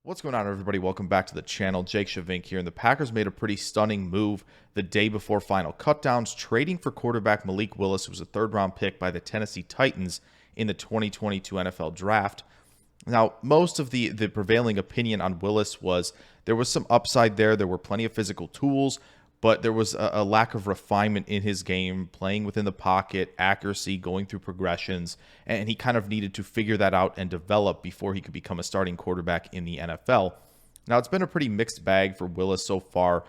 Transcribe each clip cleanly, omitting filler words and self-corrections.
What's going on, everybody? Welcome back to the channel. Jake Shavink here, and the Packers made a pretty stunning move the day before final cutdowns, trading for quarterback Malik Willis, who was a third-round pick by the Tennessee Titans in the 2022 NFL Draft. Now, most of the prevailing opinion on Willis was there was some upside there. There were plenty of physical tools, but there was a lack of refinement in his game, playing within the pocket, accuracy, going through progressions, and he kind of needed to figure that out and develop before he could become a starting quarterback in the NFL. Now, it's been a pretty mixed bag for Willis so far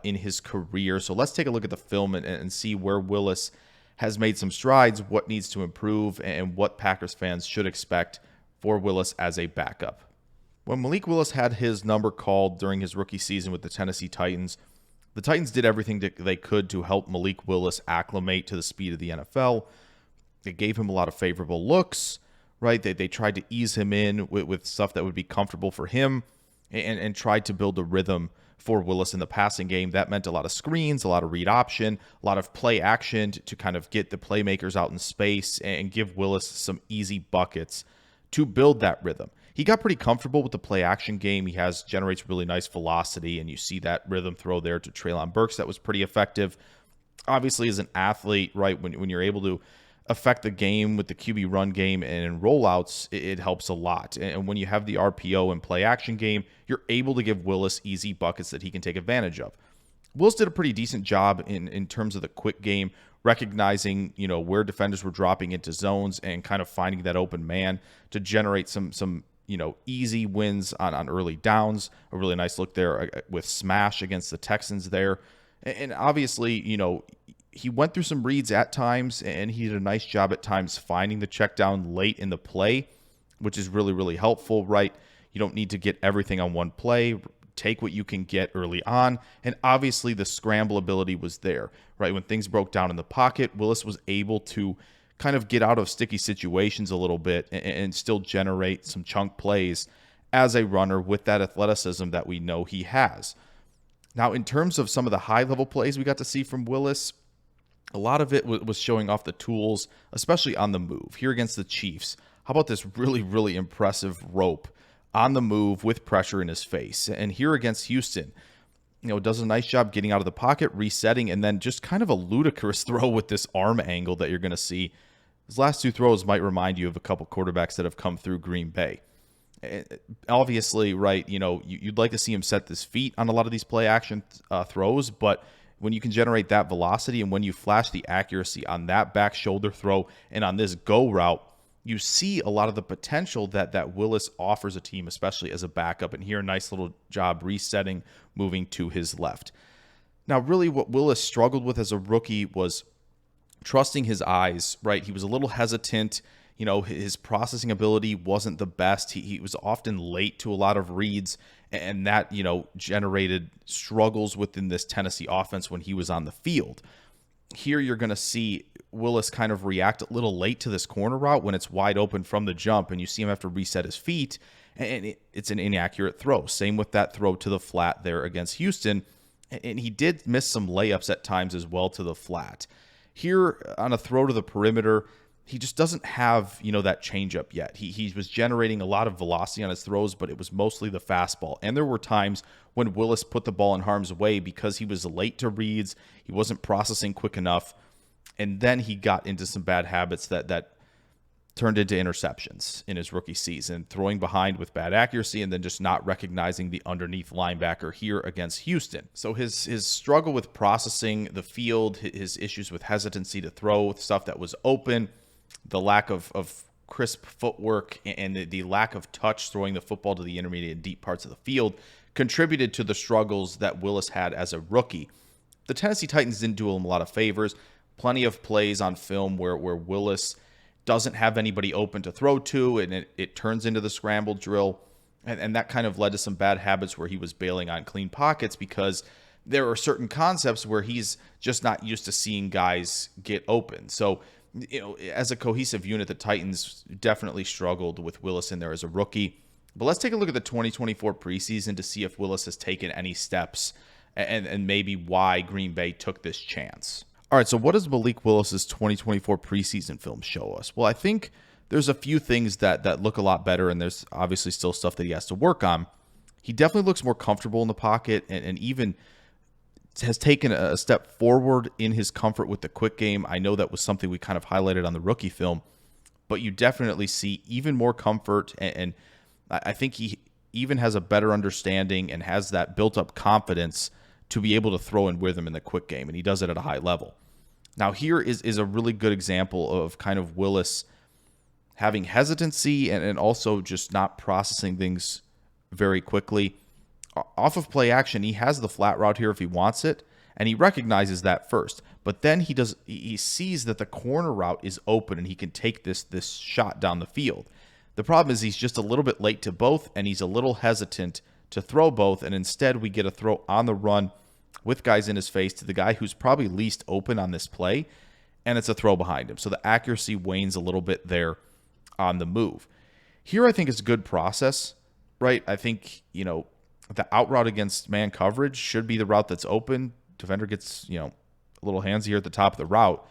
in his career, so let's take a look at the film and see where Willis has made some strides, what needs to improve, and what Packers fans should expect for Willis as a backup. When Malik Willis had his number called during his rookie season with the Tennessee Titans, the Titans did everything that they could to help Malik Willis acclimate to the speed of the NFL. They gave him a lot of favorable looks, right? They tried to ease him in with stuff that would be comfortable for him and tried to build a rhythm for Willis in the passing game. That meant a lot of screens, a lot of read option, a lot of play action to kind of get the playmakers out in space and give Willis some easy buckets to build that rhythm. He got pretty comfortable with the play action game. He generates really nice velocity, and you see that rhythm throw there to Treylon Burks that was pretty effective. Obviously, as an athlete, right, when you're able to affect the game with the QB run game and in rollouts, it helps a lot. And when you have the RPO and play action game, you're able to give Willis easy buckets that he can take advantage of. Willis did a pretty decent job in terms of the quick game, recognizing, where defenders were dropping into zones and kind of finding that open man to generate some easy wins on early downs. A really nice look there with smash against the Texans there. And obviously, he went through some reads at times, and he did a nice job at times finding the check down late in the play, which is really, really helpful, right? You don't need to get everything on one play. Take what you can get early on. And obviously the scramble ability was there, right? When things broke down in the pocket, Willis was able to kind of get out of sticky situations a little bit and still generate some chunk plays as a runner with that athleticism that we know he has. Now, in terms of some of the high-level plays we got to see from Willis, a lot of it was showing off the tools, especially on the move. Here against the Chiefs, how about this really, really impressive rope on the move with pressure in his face? And here against Houston, does a nice job getting out of the pocket, resetting, and then just kind of a ludicrous throw with this arm angle that you're going to see. His last two throws might remind you of a couple quarterbacks that have come through Green Bay. Obviously, right, you'd like to see him set his feet on a lot of these play action throws, but when you can generate that velocity and when you flash the accuracy on that back shoulder throw and on this go route, you see a lot of the potential that Willis offers a team, especially as a backup. And here, a nice little job resetting, moving to his left. Now, really what Willis struggled with as a rookie was trusting his eyes, right? He was a little hesitant. His processing ability wasn't the best. He was often late to a lot of reads, and that, generated struggles within this Tennessee offense when he was on the field. Here you're going to see Willis kind of react a little late to this corner route when it's wide open from the jump, and you see him have to reset his feet, and it's an inaccurate throw. Same with that throw to the flat there against Houston, and he did miss some layups at times as well to the flat. Here on a throw to the perimeter, he just doesn't have, that changeup yet. He was generating a lot of velocity on his throws, but it was mostly the fastball. And there were times when Willis put the ball in harm's way because he was late to reads, he wasn't processing quick enough, and then he got into some bad habits that turned into interceptions in his rookie season, throwing behind with bad accuracy and then just not recognizing the underneath linebacker here against Houston. So his struggle with processing the field, his issues with hesitancy to throw stuff that was open, the lack of crisp footwork, and the lack of touch throwing the football to the intermediate and deep parts of the field contributed to the struggles that Willis had as a rookie. The Tennessee Titans didn't do him a lot of favors. Plenty of plays on film where Willis doesn't have anybody open to throw to, and it turns into the scramble drill. And that kind of led to some bad habits where he was bailing on clean pockets because there are certain concepts where he's just not used to seeing guys get open. So, as a cohesive unit, the Titans definitely struggled with Willis in there as a rookie. But let's take a look at the 2024 preseason to see if Willis has taken any steps and maybe why Green Bay took this chance. All right, so what does Malik Willis's 2024 preseason film show us? Well, I think there's a few things that look a lot better, and there's obviously still stuff that he has to work on. he definitely looks more comfortable in the pocket and even has taken a step forward in his comfort with the quick game. I know that was something we kind of highlighted on the rookie film, but you definitely see even more comfort, and I think he even has a better understanding and has that built-up confidence to be able to throw in rhythm in the quick game, and he does it at a high level. Now, here is a really good example of kind of Willis having hesitancy and also just not processing things very quickly. Off of play action, he has the flat route here if he wants it, and he recognizes that first. But then he sees that the corner route is open and he can take this shot down the field. The problem is he's just a little bit late to both, and he's a little hesitant to throw both, and instead we get a throw on the run with guys in his face to the guy who's probably least open on this play, and it's a throw behind him. So the accuracy wanes a little bit there on the move. Here I think it's a good process, right? I think, the out route against man coverage should be the route that's open. Defender gets, a little handsy here at the top of the route,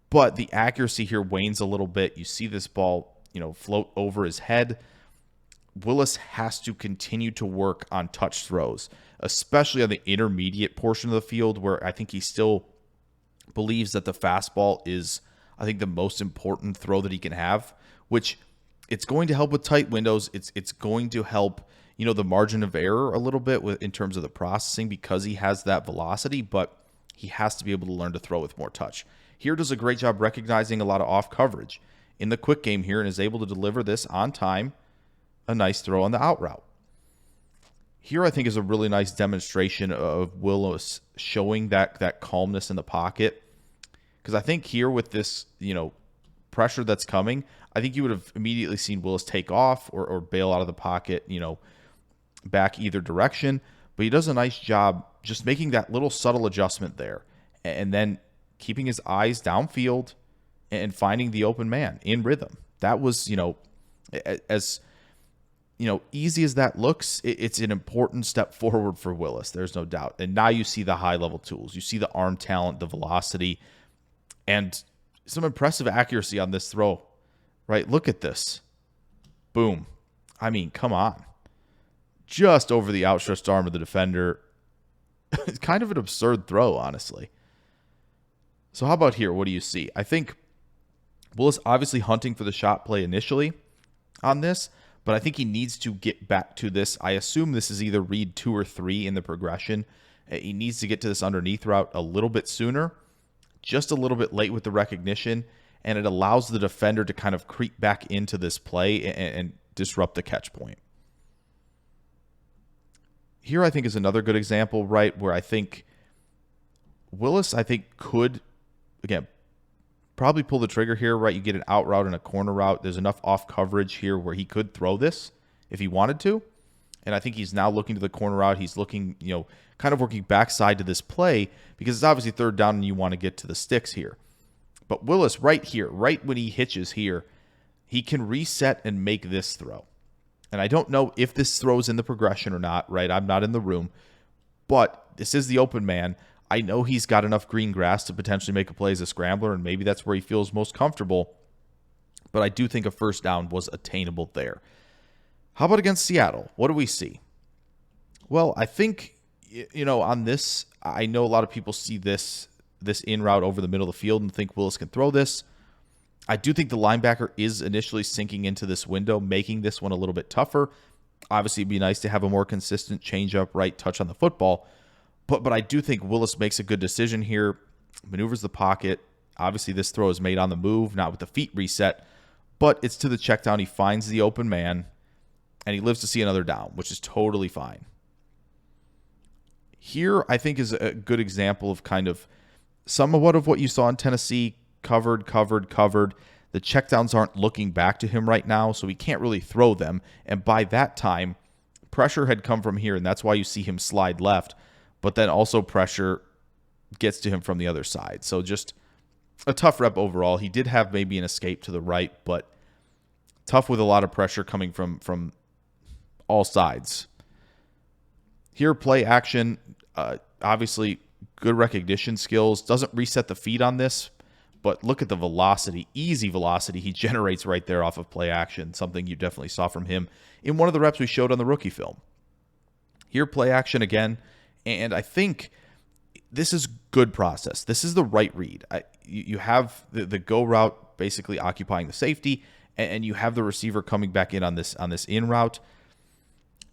but the accuracy here wanes a little bit. You see this ball, float over his head. Willis has to continue to work on touch throws, especially on the intermediate portion of the field, where I think he still believes that the fastball is, I think, the most important throw that he can have, which it's going to help with tight windows. It's going to help, the margin of error a little bit in terms of the processing because he has that velocity, but he has to be able to learn to throw with more touch. Here does a great job recognizing a lot of off coverage in the quick game here and is able to deliver this on time, a nice throw on the out route. Here I think is a really nice demonstration of Willis showing that calmness in the pocket, because I think here with this, pressure that's coming, I think you would have immediately seen Willis take off or bail out of the pocket, back either direction. But he does a nice job just making that little subtle adjustment there and then keeping his eyes downfield and finding the open man in rhythm. That was, as easy as that looks, it's an important step forward for Willis. There's no doubt. And now you see the high-level tools. You see the arm talent, the velocity, and some impressive accuracy on this throw, right? Look at this. Boom. I mean, come on. Just over the outstretched arm of the defender. It's kind of an absurd throw, honestly. So how about here? What do you see? I think Willis obviously hunting for the shot play initially on this, but I think he needs to get back to this. I assume this is either read 2 or 3 in the progression. He needs to get to this underneath route a little bit sooner, just a little bit late with the recognition, and it allows the defender to kind of creep back into this play and disrupt the catch point. Here I think is another good example, right, where I think Willis, could, again, probably pull the trigger here, right? You get an out route and a corner route. There's enough off coverage here where he could throw this if he wanted to. And I think he's now looking to the corner route. He's looking, kind of working backside to this play because it's obviously third down and you want to get to the sticks here. But Willis right here, right when he hitches here, he can reset and make this throw. And I don't know if this throws in the progression or not, right? I'm not in the room. But this is the open man. I know he's got enough green grass to potentially make a play as a scrambler, and maybe that's where he feels most comfortable. But I do think a first down was attainable there. How about against Seattle? What do we see? Well, I think, on this, I know a lot of people see this in route over the middle of the field and think Willis can throw this. I do think the linebacker is initially sinking into this window, making this one a little bit tougher. Obviously, it'd be nice to have a more consistent change-up, right, touch on the football. But I do think Willis makes a good decision here, maneuvers the pocket. Obviously, this throw is made on the move, not with the feet reset, but it's to the check down. He finds the open man, and he lives to see another down, which is totally fine. Here, I think, is a good example of kind of somewhat of what you saw in Tennessee, covered. The checkdowns aren't looking back to him right now, so he can't really throw them. And by that time, pressure had come from here, and that's why you see him slide left. But then also pressure gets to him from the other side. So just a tough rep overall. He did have maybe an escape to the right, but tough with a lot of pressure coming from all sides. Here, play action, obviously good recognition skills. Doesn't reset the feet on this, but look at the velocity, easy velocity he generates right there off of play action, something you definitely saw from him in one of the reps we showed on the rookie film. Here, play action again, and I think this is good process. This is the right read. You have the go route basically occupying the safety, and you have the receiver coming back in on this in route.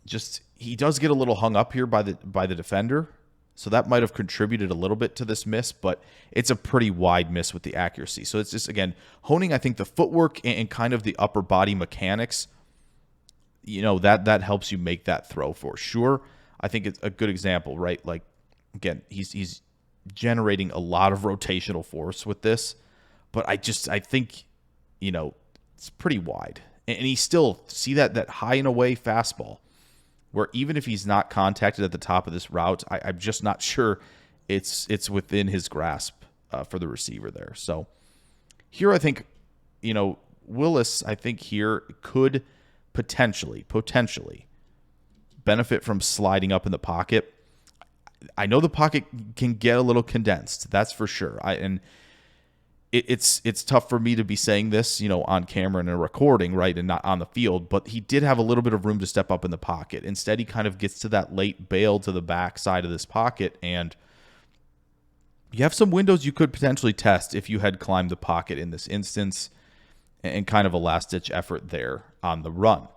Just he does get a little hung up here by the defender, so that might have contributed a little bit to this miss, but it's a pretty wide miss with the accuracy. So it's just, again, honing, I think, the footwork and kind of the upper body mechanics. That helps you make that throw for sure. I think it's a good example, right? Like, again, he's generating a lot of rotational force with this, but I think, it's pretty wide. And he still, see that high and away fastball, where even if he's not contacted at the top of this route, I'm just not sure it's within his grasp for the receiver there. So here I think, Willis, I think here could potentially benefit from sliding up in the pocket. I know the pocket can get a little condensed, that's for sure. It's tough for me to be saying this, on camera and a recording, right, and not on the field, but he did have a little bit of room to step up in the pocket. Instead, he kind of gets to that late bail to the back side of this pocket, and you have some windows you could potentially test if you had climbed the pocket in this instance, and kind of a last-ditch effort there on the run.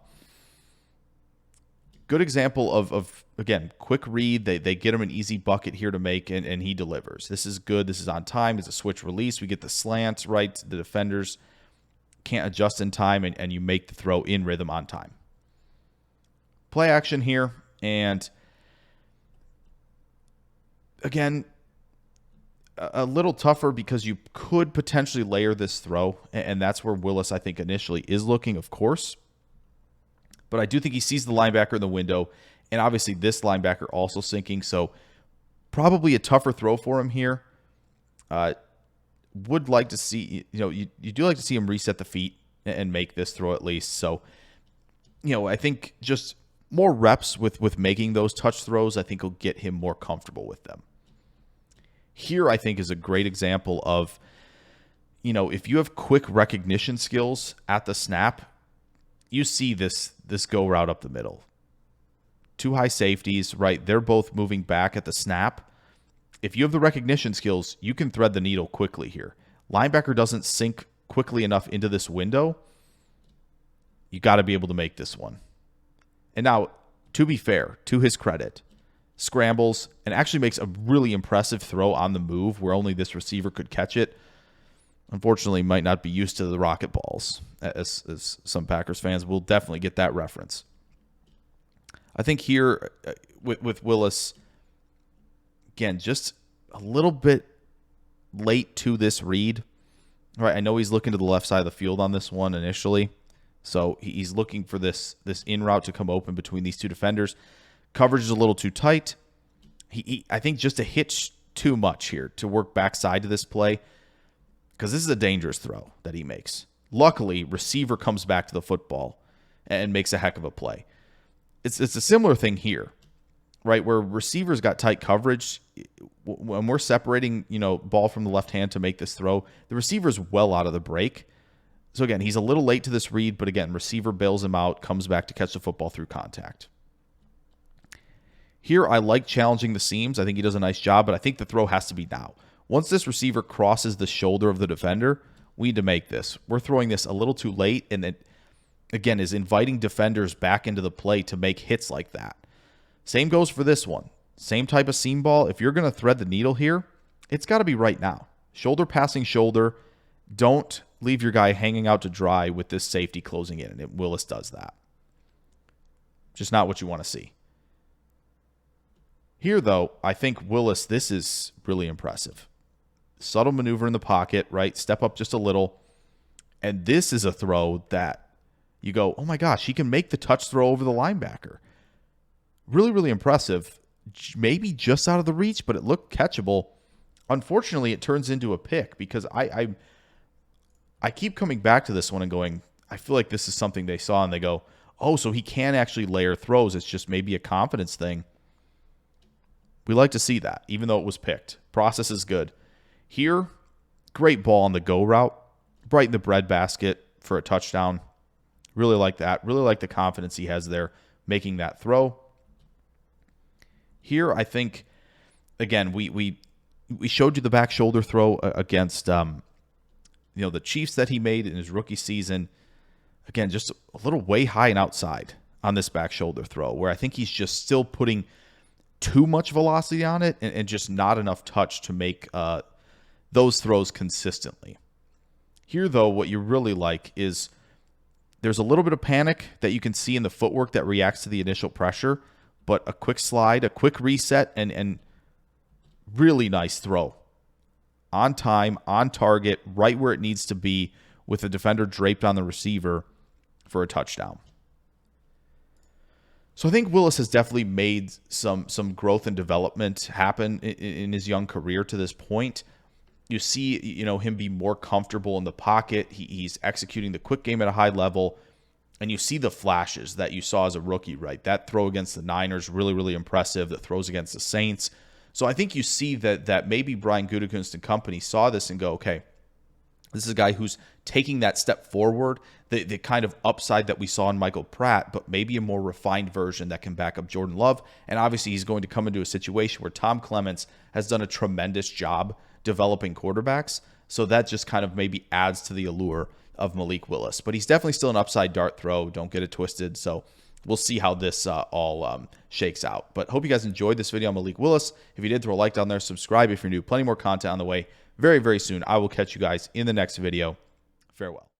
Good example of again, quick read. They get him an easy bucket here to make, and he delivers. This is good. This is on time. It's a switch release. We get the slants right. The defenders can't adjust in time, and you make the throw in rhythm on time. Play action here, and again, a little tougher because you could potentially layer this throw, and that's where Willis, I think, initially is looking, of course. But I do think he sees the linebacker in the window, and obviously this linebacker also sinking, so probably a tougher throw for him here. Would like to see, you do like to see him reset the feet and make this throw at least. So, I think just more reps with making those touch throws, I think will get him more comfortable with them. Here, I think, is a great example of, if you have quick recognition skills at the snap, you see this go route up the middle. Two high safeties, right? They're both moving back at the snap. If you have the recognition skills, you can thread the needle quickly here. Linebacker doesn't sink quickly enough into this window. You got to be able to make this one. And now, to be fair, to his credit, scrambles and actually makes a really impressive throw on the move where only this receiver could catch it. Unfortunately, might not be used to the rocket balls, as some Packers fans will definitely get that reference. I think here with Willis, again, just a little bit late to this read. All right, I know he's looking to the left side of the field on this one initially, so he's looking for this in route to come open between these two defenders. Coverage is a little too tight. I think just a hitch too much here to work backside to this play, because this is a dangerous throw that he makes. Luckily, receiver comes back to the football and makes a heck of a play. It's a similar thing here, right, where receivers got tight coverage. When we're separating, ball from the left hand to make this throw, the receiver's well out of the break. So again, he's a little late to this read, but again, receiver bails him out, comes back to catch the football through contact. Here, I like challenging the seams. I think he does a nice job, but I think the throw has to be now. Once this receiver crosses the shoulder of the defender, we need to make this. We're throwing this a little too late, and it, again, is inviting defenders back into the play to make hits like that. Same goes for this one. Same type of seam ball. If you're going to thread the needle here, it's got to be right now. Shoulder passing shoulder. Don't leave your guy hanging out to dry with this safety closing in, and Willis does that. Just not what you want to see. Here, though, I think Willis, this is really impressive. Subtle maneuver in the pocket, right? Step up just a little. And this is a throw that you go, oh my gosh, he can make the touch throw over the linebacker. Really, really impressive. Maybe just out of the reach, but it looked catchable. Unfortunately, it turns into a pick because I keep coming back to this one and going, I feel like this is something they saw and they go, oh, so he can actually layer throws. It's just maybe a confidence thing. We like to see that, even though it was picked. Process is good. Here, great ball on the go route. Right in the breadbasket for a touchdown. Really like that. Really like the confidence he has there making that throw. Here, I think, again, we showed you the back shoulder throw against the Chiefs that he made in his rookie season. Again, just a little way high and outside on this back shoulder throw, where I think he's just still putting too much velocity on it and just not enough touch to make those throws consistently. Here, though, what you really like is there's a little bit of panic that you can see in the footwork that reacts to the initial pressure, but a quick slide, a quick reset, and really nice throw. On time, on target, right where it needs to be, with the defender draped on the receiver for a touchdown. So I think Willis has definitely made some growth and development happen in his young career to this point. You see, him be more comfortable in the pocket. He's executing the quick game at a high level, and you see the flashes that you saw as a rookie, right? That throw against the Niners, really, really impressive. The throws against the Saints. So I think you see that maybe Brian Gutekunst and company saw this and go, okay, this is a guy who's taking that step forward, the kind of upside that we saw in Michael Pratt, but maybe a more refined version that can back up Jordan Love. And obviously he's going to come into a situation where Tom Clements has done a tremendous job developing quarterbacks. So that just kind of maybe adds to the allure of Malik Willis. But he's definitely still an upside dart throw. Don't get it twisted. So we'll see how this all shakes out. But hope you guys enjoyed this video on Malik Willis. If you did, throw a like down there. Subscribe if you're new. Plenty more content on the way very, very soon. I will catch you guys in the next video. Farewell.